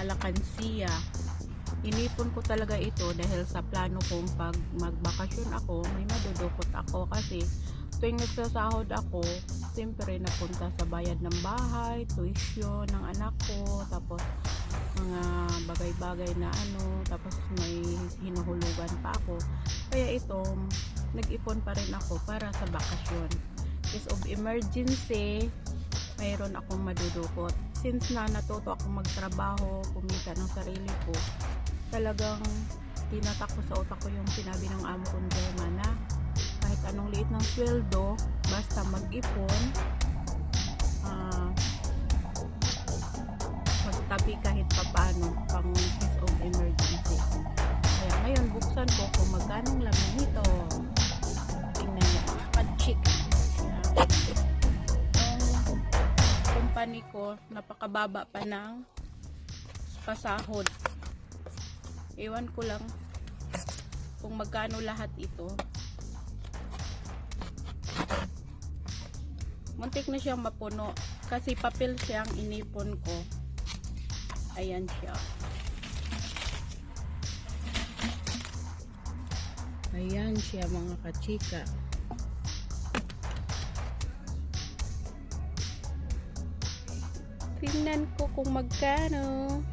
alakansiya. Inipon ko talaga ito dahil sa plano kong pag magbakasyon ako, may madudukot ako kasi tuwing nagsasahod ako, siyempre napunta sa bayad ng bahay, tuition ng anak ko, tapos mga bagay-bagay na tapos may hinuhulugan pa ako. Kaya ito, nag-ipon pa rin ako para sa bakasyon. Case of emergency, mayroon akong madudukot. Since na natuto akong magtrabaho, kumita ng sarili ko, talagang tinatak ko sa utak ko yung sinabi ng amo kong German na kahit anong liit ng sweldo, basta mag-ipon, magtabi kahit papaano pang case of emergency. Kaya ngayon buksan ko kung magkanong laman nito. Tingnan nyo, pad-chick. Yung company ko, napakababa pa ng pasahod. Ewan ko lang kung magkano lahat ito. Muntik na siyang mapuno kasi papel siyang inipon ko. Ayan siya. Ayan siya mga kachika. Tingnan ko kung magkano.